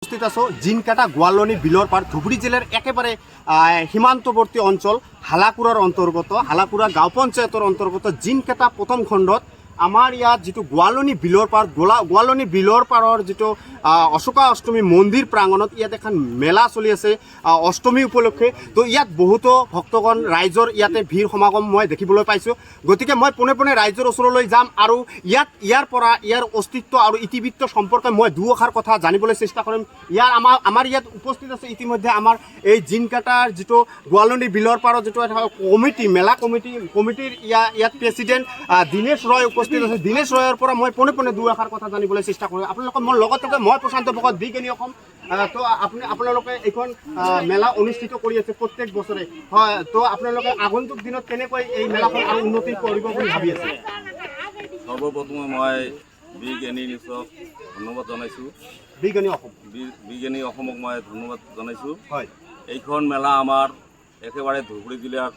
উপস্থিত আছো জিনকাটা গোয়ালনি বিলৰ পাৰ ধুবুৰী জিলাৰ একেবাৰে সীমান্তৱৰ্তী অঞ্চল হালাকুৰাৰ অন্তৰ্গত হালাকুৰা গাঁও পঞ্চায়তৰ অন্তৰ্গত জিনকাটা প্ৰথম খণ্ডত আমাৰ ইয়াত যিটো গোৱালনি বিলৰ পাৰ গোৱালনি বিলৰ পাৰৰ যিটো অশোকা অষ্টমী মন্দিৰ প্ৰাংগণত ইয়াত এখন মেলা চলি আছে অষ্টমী উপলক্ষে। তো ইয়াত বহুতো ভক্তগণ ৰাইজৰ ইয়াতে ভিৰ সমাগম মই দেখিবলৈ পাইছোঁ। গতিকে মই পোনে পোনে ৰাইজৰ ওচৰলৈ যাম আৰু ইয়াৰ অস্তিত্ব আৰু ইতিবৃত্ত সম্পৰ্কে মই দুআষাৰ কথা জানিবলৈ চেষ্টা কৰিম। আমাৰ ইয়াত উপস্থিত আছে ইতিমধ্যে আমাৰ এই জিনকাটাৰ যিটো গোৱালনি বিলৰ পাৰৰ যিটো এটা কমিটি মেলা কমিটিৰ ইয়াত প্ৰেচিডেণ্ট দীনেশ ৰয় উপস্থিত আছে। দীনেশ ৰয়ৰ পৰা মই পোনে পোনে দুআষাৰ কথা জানিবলৈ চেষ্টা কৰিম। আপোনালোকৰ মোৰ লগত থাকে মই প্ৰশান্ত ভকত বিজ্ঞানী অসম। তো আপোনালোকে এইখন মেলা অনুষ্ঠিত কৰি আছে প্ৰত্যেক বছৰে, হয়। তো আপোনালোকে আগন্তুক দিনত কেনেকৈ এই মেলাখন আৰু উন্নতি কৰিব বুলি ভাবি আছে? সৰ্বপ্ৰথমে মই বিজ্ঞানী নিউজক ধন্যবাদ জনাইছোঁ। বিজ্ঞানী অসমক মই ধন্যবাদ জনাইছোঁ। হয়, এইখন মেলা আমাৰ একেবাৰে ধুবুৰী জিলাৰ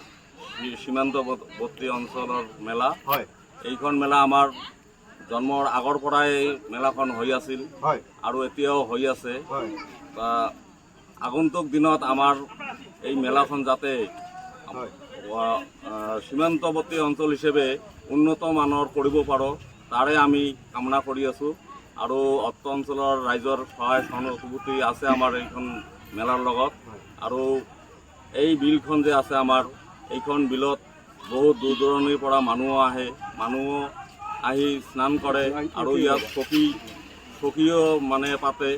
সীমান্তৱৰ্তী অঞ্চলৰ মেলা। হয়, এইখন মেলা আমাৰ জন্মৰ আগৰ পৰাই মেলাখন হৈ আছিল, হয়, আৰু এতিয়াও হৈ আছে। হয়, আগন্তুক দিনত আমাৰ এই মেলাখন যাতে সীমান্তৱৰ্তী অঞ্চল হিসেবে উন্নত মানৰ কৰিব পাৰোঁ তাৰে আমি কামনা কৰি আছোঁ। আৰু অত্ৰ অঞ্চলৰ ৰাইজৰ সহায় সহানুভূতি আছে আমাৰ এইখন মেলাৰ লগত। আৰু এই বিলখন যে আছে আমাৰ এইখন বিলত বহুত দূৰ দূৰণিৰ পৰা মানুহ আহি স্নান কৰে আৰু ইয়াত চকীও মানে পাতে।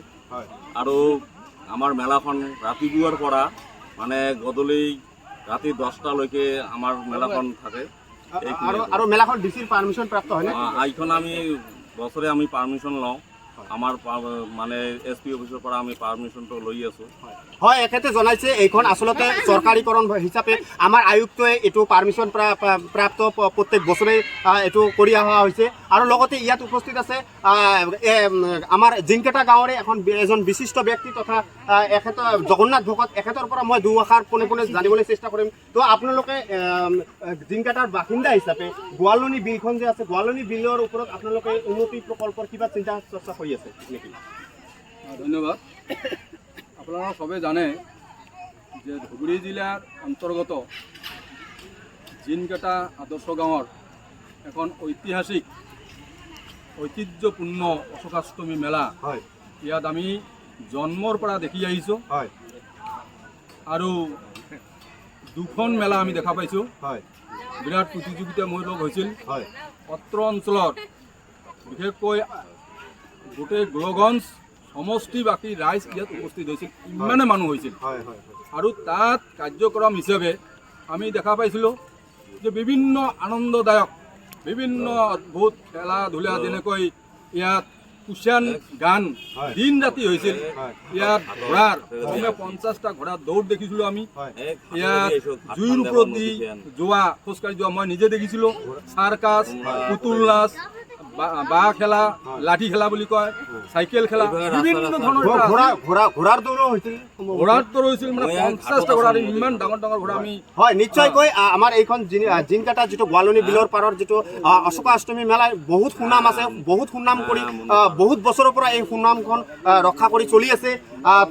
আৰু আমাৰ মেলাখন ৰাতিপুৱাৰ পৰা মানে গধূলি ৰাতি 10টালৈকে আমাৰ মেলাখন থাকে। আৰু মেলাখন ডিচিৰ পাৰমিশ্যন প্ৰাপ্ত হয়নে? এইখন আমি বছৰে আমি পাৰমিশ্যন লওঁ, আমাৰ মানে SP অফিচৰ পৰা আমি পাৰমিশ্যনটো লৈ আছোঁ। হয়, এখেতে জনাইছে এইখন আচলতে চৰকাৰীকৰণ হিচাপে আমাৰ আয়ুক্তই এইটো পাৰমিশ্যন প্ৰাপ্ত প্ৰত্যেক বছৰে এইটো কৰি অহা হৈছে। আৰু লগতে ইয়াত উপস্থিত আছে আমাৰ জিনকাটা গাঁৱৰে এজন বিশিষ্ট ব্যক্তি তথা এখেতৰ জগন্নাথ ভকত। এখেতৰ পৰা মই দুআষাৰ পোনে পোনে জানিবলৈ চেষ্টা কৰিম। তো আপোনালোকে জিনকাটাৰ বাসিন্দা হিচাপে গোৱালনি বিলখন যে আছে গোৱালনি বিলৰ ওপৰত আপোনালোকে উন্নতি প্ৰকল্পৰ কিবা চিন্তা চৰ্চা কৰি আছে নেকি? ধন্যবাদ। আপনাৰা সবে জানে যে ধুবুৰী জিলাৰ অন্তৰ্গত জিনকাটা আদৰ্শ গাঁৱৰ এখন ঐতিহ্যপূৰ্ণ অশোকাষ্টমী মেলা। হয়, ইয়াত আমি জন্মৰ পৰা দেখি আহিছোঁ। হয়, আৰু দুখন মেলা আমি দেখা পাইছোঁ। হয়, বিৰাট প্ৰতিযোগিতামূলক হৈছিল। হয়, অত্ৰ অঞ্চলত বিশেষকৈ গোটেই গ্ৰগঞ্জ সমষ্টিবাসী ৰাইজ ইয়াত উপস্থিত হৈছিল, ইমানে মানুহ হৈছিল। হয়, হয়, আৰু তাত কাৰ্যক্ৰম হিচাপে আমি দেখা পাইছিলোঁ যে বিভিন্ন আনন্দদায়ক বিভিন্ন অদ্ভুত খেলা ধূলা, যেনেকৈ ইয়াত কুশান গান দিন ৰাতি হৈছিল। ইয়াত ঘোঁৰাৰ 50টা ঘোঁৰাৰ দৌৰ দেখিছিলোঁ আমি। ইয়াত জুইৰ ওপৰত দি খোজকাঢ়ি যোৱা মই নিজে দেখিছিলোঁ। চাৰ্কাছ, পুতুল নাচ, বাঁহ খেলা, লাঠি খেলা বুলি কয়, চাইকেল খেলা, বিভিন্ন ধৰণৰ ঘোঁৰাৰ দৌৰো হৈছিল। ঘোঁৰাৰ দৌৰ হৈছিল, মানে 50টা ঘোঁৰা, ইমান ডাঙৰ ডাঙৰ ঘোঁৰা আমি। হয়, নিশ্চয়কৈ আমাৰ এইখন জিনকাটা যিটো গোৱালনি বিলৰ পাৰৰ যিটো অশোকা অষ্টমী মেলা বহুত সুনাম আছে, বহুত সুনাম কৰি বহুত বছৰৰ পৰা এই সুনামখন ৰক্ষা কৰি চলি আছে।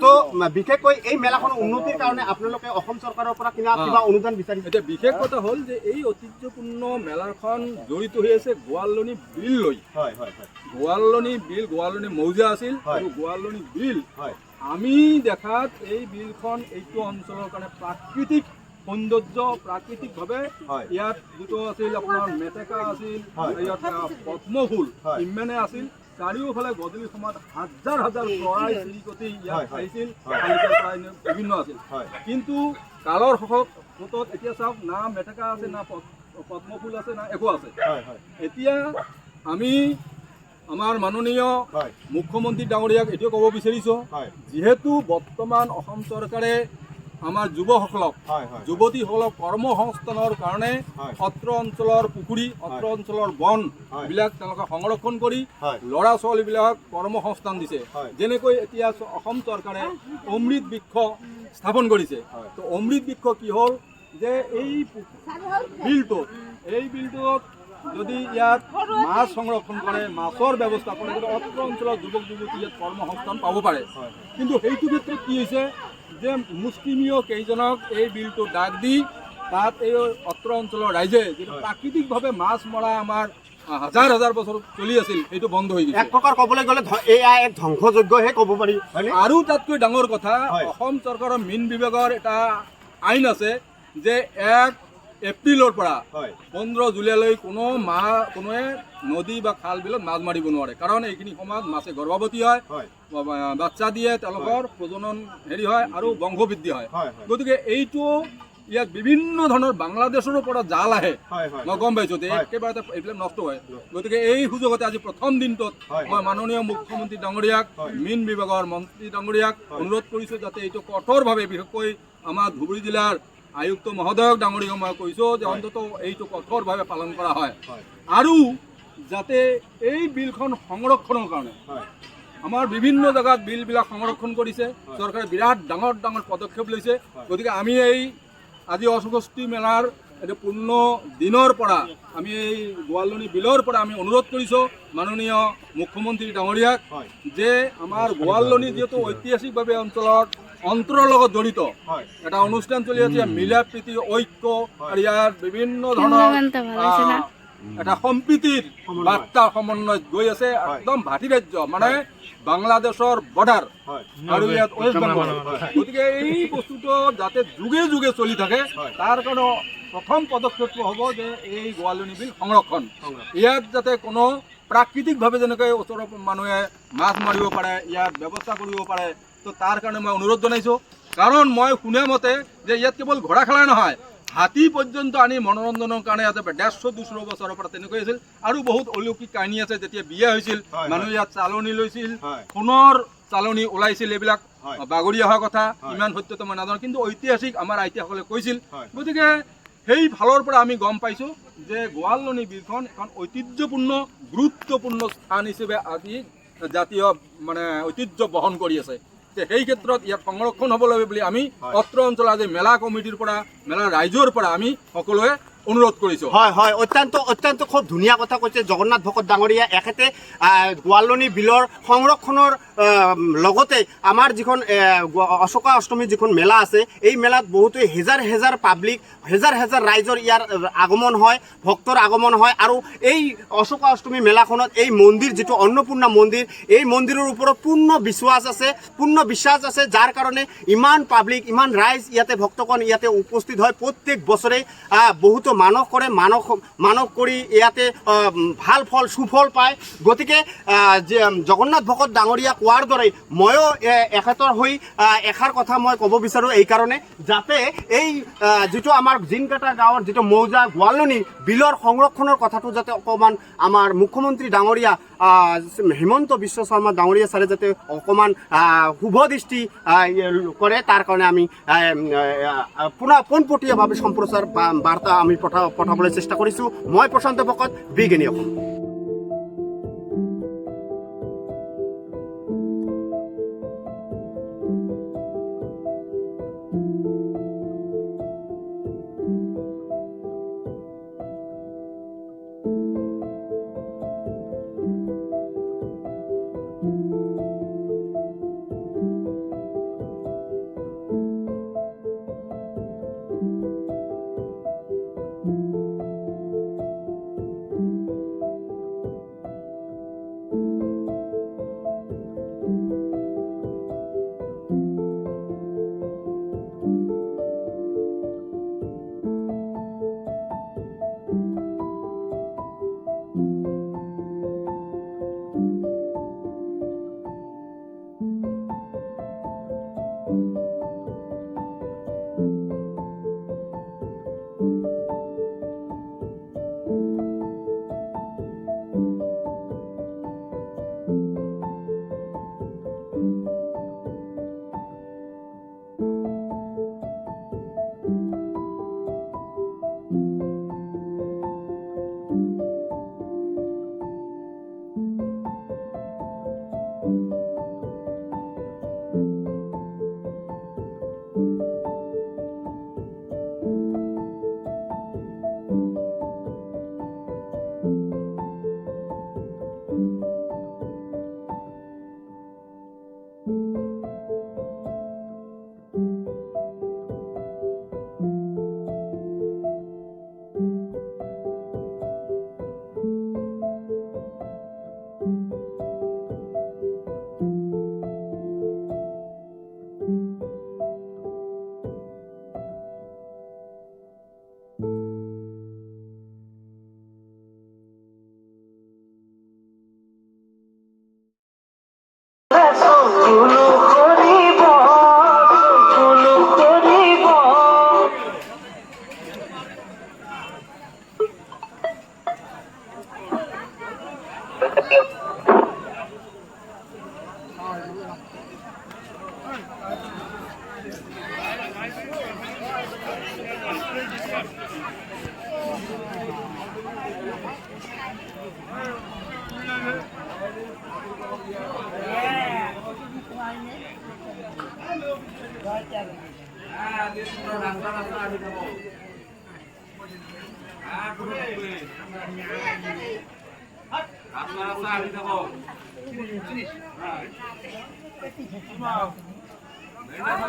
তো বিশেষকৈ এই মেলাখনৰ উন্নতিৰ কাৰণে আপোনালোকে অসম চৰকাৰৰ পৰা কিবা অনুদান বিচাৰিছে? এতিয়া বিশেষ কথা হ'ল যে এই ঐতিহ্যপূৰ্ণ মেলাখন জড়িত হৈ আছে গোৱালনি বিল লৈ। গোৱালনি মৌজা আছিল আৰু গোৱালনি বিল। আমি দেখাত এই বিলখন এইটো অঞ্চলৰ কাৰণে প্ৰাকৃতিক সৌন্দৰ্য, প্ৰাকৃতিকভাৱে ইয়াত যিটো আছিল আপোনাৰ মেটেকা আছিল, ইয়াত পদ্মফুল ইমানে আছিল। চাৰিওফালে গধূলি সময়ত হাজাৰ হাজাৰ চৰাই চিৰিকটি ইয়াত আহিছিল, বিভিন্ন আছিল। কিন্তু কালৰ শোষত এতিয়া চাওক, না মেটেকা আছে, না পদ্মফুল আছে, না একো আছে। এতিয়া আমি আমাৰ মাননীয় মুখ্যমন্ত্ৰী ডাঙৰীয়াক এইটোৱে ক'ব বিচাৰিছোঁ, যিহেতু বৰ্তমান অসম চৰকাৰে আমাৰ যুৱসকলক যুৱতীসকলক কৰ্মসংস্থানৰ কাৰণে অত্ৰ অঞ্চলৰ পুখুৰী, অত্ৰ অঞ্চলৰ বনবিলাক তেওঁলোকে সংৰক্ষণ কৰি ল'ৰা ছোৱালীবিলাকক কৰ্মসংস্থান দিছে। যেনেকৈ এতিয়া অসম চৰকাৰে অমৃত বৃক্ষ স্থাপন কৰিছে। তো অমৃত বৃক্ষ কি হ'ল যে এই বিলটোত যদি ইয়াত মাছ সংৰক্ষণ কৰে, মাছৰ ব্যৱস্থা কৰে, তেতিয়া অত্ৰ অঞ্চলৰ যুৱক যুৱতী ইয়াত কৰ্মসংস্থাপন পাব পাৰে। কিন্তু সেইটো ক্ষেত্ৰত কি হৈছে যে মুষ্টিমীয় কেইজনক এই বিলটো ডাক দি তাত এই অত্ৰ অঞ্চলৰ ৰাইজে যিটো প্ৰাকৃতিকভাৱে মাছ মৰা আমাৰ হাজাৰ হাজাৰ বছৰ চলি আছিল, সেইটো বন্ধ হৈ গৈছে। এক প্ৰকাৰ ক'বলৈ গ'লে এয়া এক ধ্বংসযজ্ঞহে ক'ব পাৰি, হয়নে? আৰু তাতকৈ ডাঙৰ কথা, হয়। অসম চৰকাৰৰ মীন বিভাগৰ এটা আইন আছে যে 1 এপ্ৰিলৰ পৰা হয় 15 জুলাইলৈ কোনোৱে নদী বা খাল বিলত মাছ মাৰিব নোৱাৰে, কাৰণ এইখিনি সময়ত মাছে গৰ্ভৱতী হয়, হয় বাচ্চা দিয়ে, তেওঁলোকৰ প্ৰজনন হয় আৰু বংশবৃদ্ধি হয়। হয় গতিকে এইটো ইয়াত বিভিন্ন ধৰণৰ বাংলাদেশৰো পৰা জাল আহে, হয় হয় মই গম পাইছোঁ যে হয়। একেবাৰে এইবিলাক নষ্ট হয়। গতিকে এই সুযোগতে আজি প্ৰথম দিনটোত হয়। মই মাননীয় মুখ্যমন্ত্ৰী ডাঙৰীয়াক, হয়। মীন বিভাগৰ মন্ত্ৰী ডাঙৰীয়াক অনুৰোধ কৰিছোঁ যাতে এইটো কঠোৰভাৱে, বিশেষকৈ আমাৰ ধুবুৰী জিলাৰ আয়ুক্ত মহোদয়ক ডাঙৰীয়াক মই কৈছোঁ যে অন্তত এইটো কঠোৰভাৱে পালন কৰা হয়, হয় আৰু যাতে এই বিলখন সংৰক্ষণৰ কাৰণে হয় আমাৰ বিভিন্ন জেগাত বিলবিলাক সংৰক্ষণ কৰিছে, চৰকাৰে বিৰাট ডাঙৰ ডাঙৰ পদক্ষেপ লৈছে। গতিকে আমি এই আজি অশ্বষ্ঠী মেলাৰ এইটো পূৰ্ণ দিনৰ পৰা আমি এই গোৱালনি বিলৰ পৰা আমি অনুৰোধ কৰিছোঁ মাননীয় মুখ্যমন্ত্ৰী ডাঙৰীয়াক হয় যে আমাৰ গোৱালনি যিহেতু ঐতিহাসিকভাৱে অন্তৰৰ লগত জড়িত হয় এটা অনুষ্ঠান চলি আছে, মিলা প্ৰীতি ঐক্য আৰু ইয়াৰ বিভিন্ন ধৰণৰ এটা সম্প্ৰীতিৰ বাৰ্তা সমন্বয় গৈ আছে, একদম ভাটিৰাজ্য মানে বাংলাদেশৰ বৰ্ডাৰ হয় আৰু ইয়াত ৱেষ্ট বেংগল। গতিকে এই বস্তুটো যাতে যুগে যুগে চলি থাকে, তাৰ কাৰণে প্ৰথম পদক্ষেপটো হ'ব যে এই গোৱালনি বিল সংৰক্ষণ। ইয়াত যাতে কোনো প্ৰাকৃতিকভাৱে যেনেকৈ ওচৰৰ মানুহে মাছ মাৰিব পাৰে, ইয়াত ব্যৱস্থা কৰিব পাৰে, তো তাৰ কাৰণে মই অনুৰোধ জনাইছোঁ। কাৰণ মই শুনা মতে যে ইয়াত কেৱল ঘোঁৰা খেলাই নহয়, হাতী পৰ্যন্ত আনি মনোৰঞ্জনৰ কাৰণে ইয়াতে 150-200 বছৰৰ পৰা তেনেকৈ আছিল। আৰু বহুত অলৌকিক কাহিনী আছে, যেতিয়া বিয়া হৈছিল মানুহে ইয়াত চালনি লৈছিল, সোণৰ চালনি ওলাইছিল, এইবিলাক বাগৰি অহা কথা, ইমান সত্যতা মই নাজানো, কিন্তু ঐতিহাসিক আমাৰ আইতাসকলে কৈছিল। গতিকে সেই ফালৰ পৰা আমি গম পাইছোঁ যে গোৱালনি বিলখন এখন ঐতিহ্যপূৰ্ণ গুৰুত্বপূৰ্ণ স্থান হিচাপে আজি জাতীয় ঐতিহ্য বহন কৰি আছে। সেই ক্ষেত্ৰত ইয়াত সংৰক্ষণ হ'ব লাগে বুলি আমি অত্ৰ অঞ্চলৰ আজি মেলা কমিটিৰ পৰা, মেলা ৰাইজৰ পৰা আমি সকলোৱে অনুৰোধ কৰিছোঁ। হয় হয় অত্যন্ত খুব ধুনীয়া কথা কৈছে জগন্নাথ ভকত ডাঙৰীয়া। এখেতে গোৱালনি বিলৰ সংৰক্ষণৰ লগতে আমাৰ যিখন অশোকা অষ্টমী যিখন মেলা আছে, এই মেলাত বহুতো হেজাৰ হেজাৰ পাব্লিক, হেজাৰ হেজাৰ ৰাইজৰ ইয়াৰ আগমন হয়, ভক্তৰ আগমন হয়। আৰু এই অশোকা অষ্টমী মেলাখনত এই মন্দিৰ যিটো অন্নপূৰ্ণা মন্দিৰ, এই মন্দিৰৰ ওপৰত পূৰ্ণ বিশ্বাস আছে, যাৰ কাৰণে ইমান পাব্লিক, ইমান ৰাইজ ইয়াতে ভক্তগণ ইয়াতে উপস্থিত হয়। প্ৰত্যেক বছৰে বহুতো মানস কৰে, মানস কৰি ইয়াতে ভাল ফল সুফল পায়। গতিকে জগন্নাথ ভকত ডাঙৰীয়া কোৱাৰ দৰে ময়ো এখেতৰ হৈ এষাৰ কথা মই ক'ব বিচাৰোঁ, এইকাৰণে যাতে এই যিটো আমাৰ জিনকাটা গাঁৱৰ যিটো মৌজা গোৱালনি বিলৰ সংৰক্ষণৰ কথাটো যাতে অকণমান আমাৰ মুখ্যমন্ত্ৰী ডাঙৰীয়া হিমন্ত বিশ্ব শৰ্মা ডাঙৰীয়া ছাৰে যাতে অকণমান শুভ দৃষ্টি কৰে, তাৰ কাৰণে আমি পোনপটীয়াভাৱে সম্প্ৰচাৰ বাৰ্তা আমি পঠাবলৈ চেষ্টা কৰিছোঁ। মই প্ৰশান্ত ভকত, বিজ্ঞানী অসম।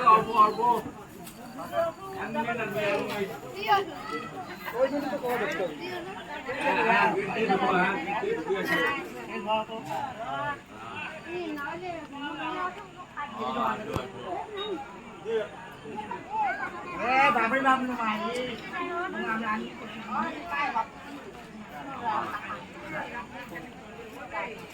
অল্প অল্প Bye.